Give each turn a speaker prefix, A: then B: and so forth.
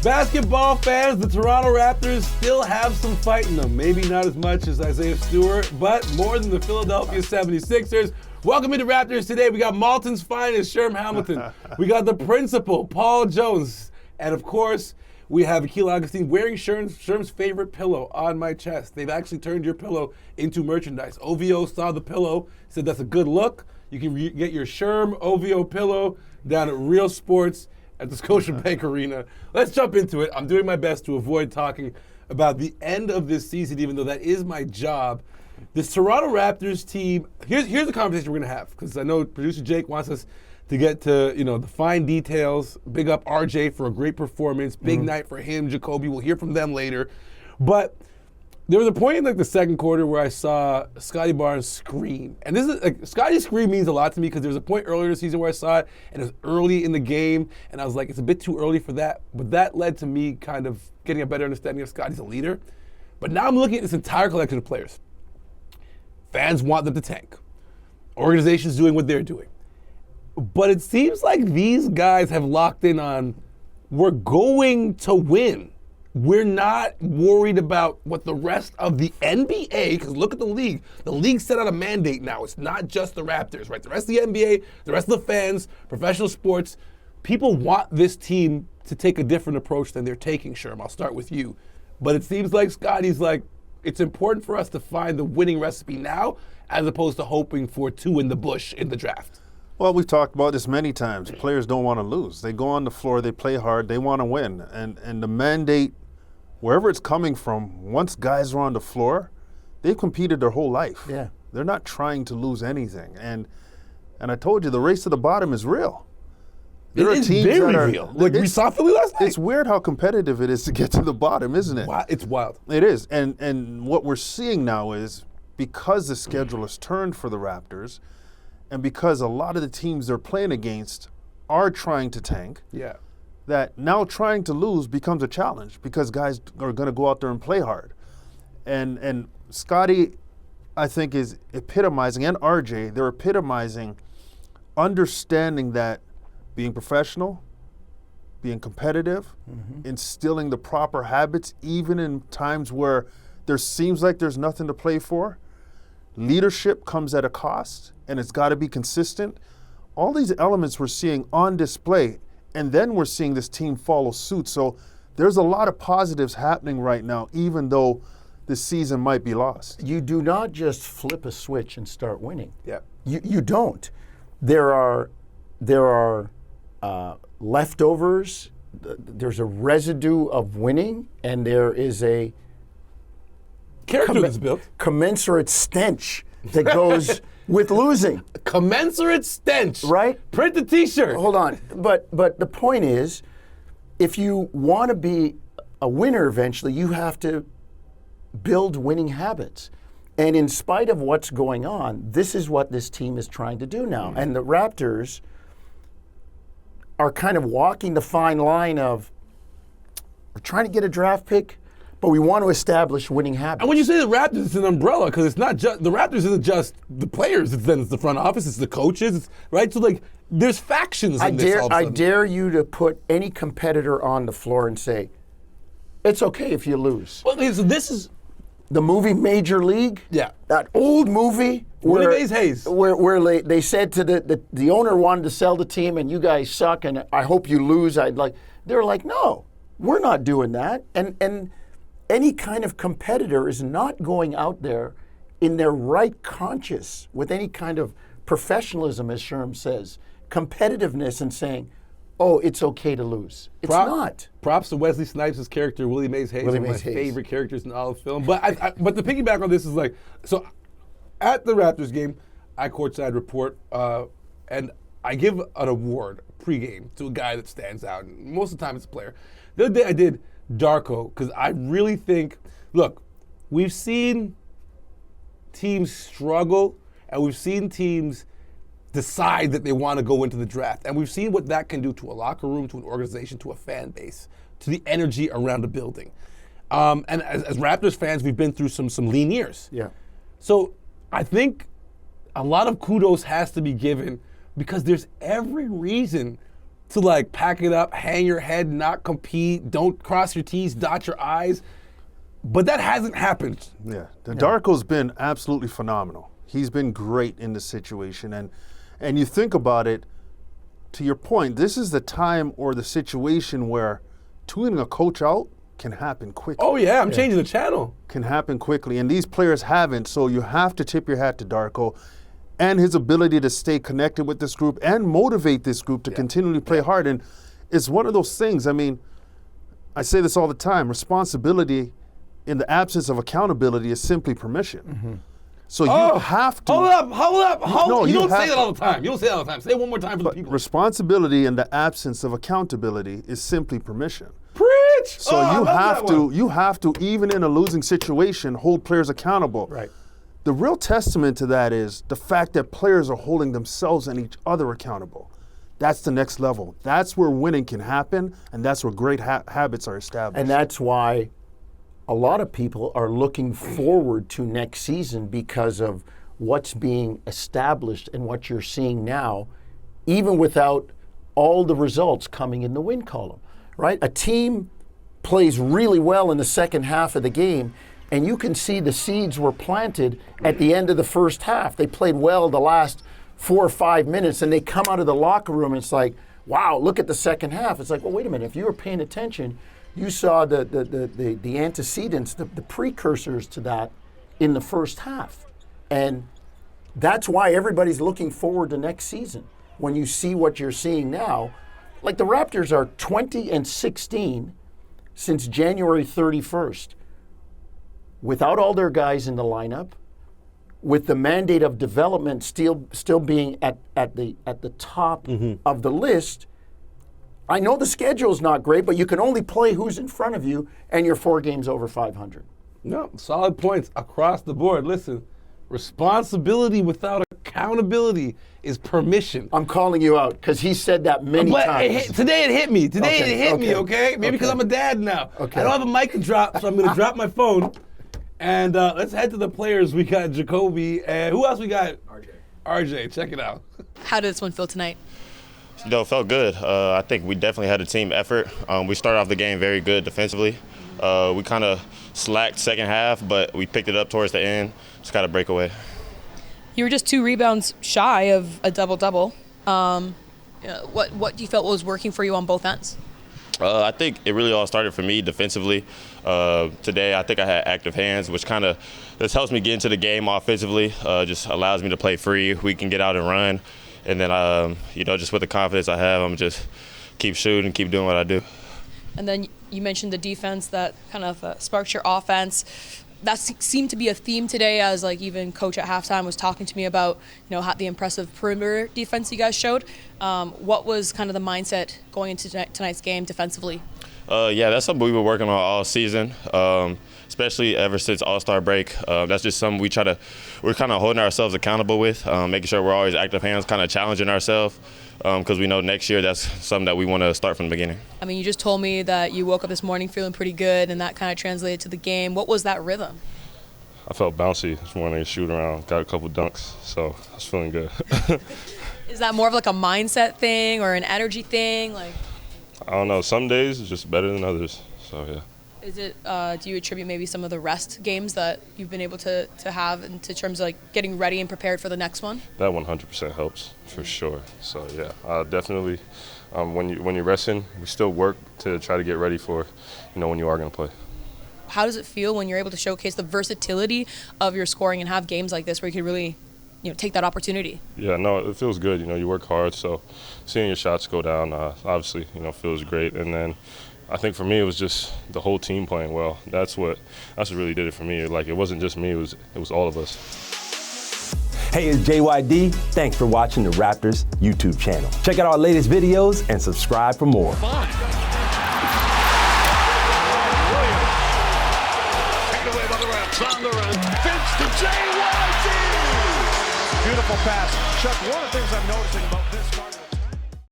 A: Basketball fans, the Toronto Raptors still have some fight in them. Maybe not as much as Isaiah Stewart, but more than the Philadelphia 76ers. Welcome into Raptors Today. We got Malton's finest, Sherm Hamilton. We got the principal, Paul Jones. And of course, we have Akil Augustine wearing Sherm's favorite pillow on my chest. They've actually turned your pillow into merchandise. OVO saw the pillow, said that's a good look. You can get your Sherm OVO pillow down at Real Sports at the Scotiabank Arena. Let's jump into it. I'm doing my best to avoid talking about the end of this season, even though that is my job. This Toronto Raptors team, here's the conversation we're going to have, because I know producer Jake wants us to get to, the fine details. Big up RJ for a great performance. Big night for him, Jacoby. We'll hear from them later. But there was a point in the second quarter where I saw Scotty Barnes scream. And this is Scotty's scream means a lot to me, because there was a point earlier this season where I saw it, and it was early in the game, and I was like, it's a bit too early for that. But that led to me kind of getting a better understanding of Scotty's a leader. But now I'm looking at this entire collection of players. Fans want them to tank. Organizations doing what they're doing. But it seems like these guys have locked in on, we're going to win. We're not worried about what the rest of the NBA, because look at the league. The league set out a mandate now. It's not just the Raptors, right? The rest of the NBA, the rest of the fans, professional sports, people want this team to take a different approach than they're taking, Sherm. I'll start with you. But it seems like Scotty's like, it's important for us to find the winning recipe now, as opposed to hoping for two in the bush in the draft.
B: Well, we've talked about this many times. Players don't want to lose. They go on the floor, they play hard, they want to win. And the mandate, wherever it's coming from, once guys are on the floor, they've competed their whole life.
C: Yeah.
B: They're not trying to lose anything. And I told you, the race to the bottom is real.
A: There are teams very real. Like we saw Philly last night.
B: It's weird how competitive it is to get to the bottom, isn't it?
A: Wow, it's wild.
B: It is. And what we're seeing now is, because the schedule has turned for the Raptors, and because a lot of the teams they're playing against are trying to tank, that now trying to lose becomes a challenge, because guys are going to go out there and play hard. And Scotty, I think, is epitomizing, and RJ, they're epitomizing understanding that being professional, being competitive, instilling the proper habits, even in times where there seems like there's nothing to play for. Leadership comes at a cost, and it's got to be consistent. All these elements we're seeing on display, and then we're seeing this team follow suit. So there's a lot of positives happening right now, even though this season might be lost.
C: You do not just flip a switch and start winning.
A: Yeah.
C: You don't. There are leftovers. There's a residue of winning, and there is a
A: character that's built.
C: Commensurate stench that goes with losing.
A: Commensurate stench.
C: Right?
A: Print the t-shirt.
C: Hold on. But the point is, if you want to be a winner eventually, you have to build winning habits. And in spite of what's going on, this is what this team is trying to do now. And the Raptors are kind of walking the fine line of, we're trying to get a draft pick, but we want to establish winning habits.
A: And when you say the Raptors, it's an umbrella, because it's not just, the Raptors isn't just the players, it's the front office, it's the coaches, right? So there's factions in this all of a
C: I
A: sudden.
C: dare you to put any competitor on the floor and say, it's okay if you lose.
A: Well, so this is
C: the movie Major League.
A: Yeah.
C: That old movie
A: Willie Mays Hayes.
C: Where they said to the owner wanted to sell the team, and you guys suck, and I hope you lose. They're like, no, we're not doing that. And any kind of competitor is not going out there in their right conscience with any kind of professionalism, as Sherm says, competitiveness, and saying, oh, it's okay to lose. It's not.
A: Props to Wesley Snipes' character, Willie Mays Hayes, one of my favorite characters in all of film. But but the piggyback on this is so at the Raptors game, I courtside report, and I give an award pregame to a guy that stands out. And most of the time it's a player. The other day I did Darko, because I really think, look, we've seen teams struggle, and we've seen teams decide that they want to go into the draft. And we've seen what that can do to a locker room, to an organization, to a fan base, to the energy around a building. And as Raptors fans, we've been through some lean years.
C: Yeah.
A: So I think a lot of kudos has to be given, because there's every reason to like pack it up, hang your head, not compete, don't cross your T's, dot your I's. But that hasn't happened.
B: Yeah, Darko's been absolutely phenomenal. He's been great in this situation. And you think about it, to your point, this is the time or the situation where tuning a coach out can happen quickly.
A: Oh yeah, I'm changing the channel.
B: Can happen quickly, and these players haven't, so you have to tip your hat to Darko and his ability to stay connected with this group and motivate this group to continually play hard. And it's one of those things, I mean, I say this all the time, responsibility in the absence of accountability is simply permission. Mm-hmm. So you have to.
A: Hold up.
B: No,
A: you don't say that all the time. You don't say that all the time. Say it one more time for the people.
B: Responsibility in the absence of accountability is simply permission.
A: Preach!
B: So you have to, even in a losing situation, hold players accountable.
C: Right.
B: The real testament to that is the fact that players are holding themselves and each other accountable. That's the next level. That's where winning can happen, and that's where great habits are established.
C: And that's why a lot of people are looking forward to next season because of what's being established and what you're seeing now, even without all the results coming in the win column, right? A team plays really well in the second half of the game, and you can see the seeds were planted at the end of the first half. They played well the last 4 or 5 minutes, and they come out of the locker room, and it's like, wow, look at the second half. It's like, well, wait a minute. If you were paying attention, you saw the antecedents, the precursors to that in the first half. And that's why everybody's looking forward to next season. When you see what you're seeing now, like the Raptors are 20-16 since January 31st. Without all their guys in the lineup, with the mandate of development still being at the top of the list. I know the schedule is not great, but you can only play who's in front of you, and you're 4 games over 500.
A: No, solid points across the board. Listen, responsibility without accountability is permission.
C: I'm calling you out because he said that many times.
A: Today it hit me. Okay? Maybe because I'm a dad now.
C: Okay.
A: I don't have a mic to drop, so I'm going to drop my phone. And let's head to the players. We got Jacoby. And who else we got? RJ, check it out.
D: How did this one feel tonight?
E: You know, it felt good. I think we definitely had a team effort. We started off the game very good defensively. We kind of slacked second half, but we picked it up towards the end. Just got a breakaway.
D: You were just 2 rebounds shy of a double-double. What do you felt was working for you on both ends?
E: I think it really all started for me defensively. Today, I think I had active hands, which kind of this helps me get into the game offensively. Just allows me to play free. We can get out and run. And then, just with the confidence I have, I'm just keep shooting, keep doing what I do. And
D: then you mentioned the defense that kind of sparked your offense. That seemed to be a theme today, as like even coach at halftime was talking to me about, the impressive perimeter defense you guys showed. What was kind of the mindset going into tonight's game defensively?
E: That's something we've been working on all season, especially ever since All-Star break. That's just something we're kind of holding ourselves accountable with, making sure we're always active hands, kind of challenging ourselves, because we know next year that's something that we want to start from the beginning. I mean, you just told me that you woke up this morning feeling pretty good, and that kind of translated to the game. What was that rhythm?
F: I felt bouncy this morning, shoot around, got a couple dunks, so I was feeling good.
D: Is that more of like a mindset thing or an energy thing?
F: I don't know. Some days it's just better than others. So yeah.
D: Is it? Do you attribute maybe some of the rest games that you've been able to have in terms of like getting ready and prepared for the next one?
F: That 100% helps for sure. So yeah, definitely. When you're resting, we still work to try to get ready for, when you are going to play.
D: How does it feel when you're able to showcase the versatility of your scoring and have games like this where you can really, take that opportunity?
F: Yeah, no, it feels good. You work hard, so seeing your shots go down, obviously, feels great. And then I think for me, it was just the whole team playing well. That's what really did it for me. Like, it wasn't just me; it was all of us.
G: Hey, it's JYD. Thanks for watching the Raptors YouTube channel. Check out our latest videos and subscribe for more.
H: On the run, Finch to JYD! Beautiful pass. Chuck, one of the things I'm noticing about this